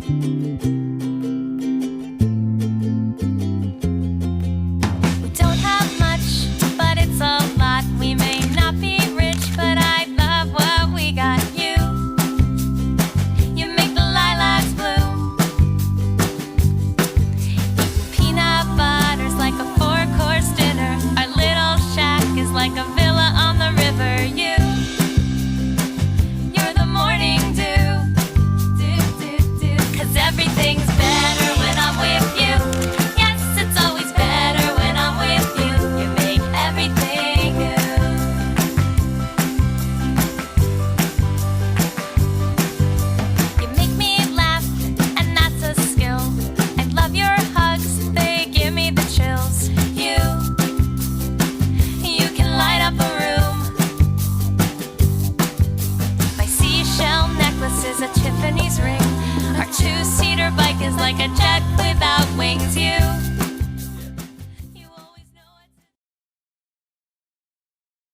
We don't have much, but it's a lot. We may not be rich, but I love what we got. You make the lilacs bloom. Peanut butter's like a four-course dinner. Our little shack is like a villa on the river. You're the morning dew. 'Cause everything's better when I'm with you. Yes, it's always better when I'm with you. You make everything new. You make me laugh, and that's a skill. I love your hugs, they give me the chills. You can light up a room. My seashell necklace is a Tiffany's ring. Our two-seater bike is like a jet without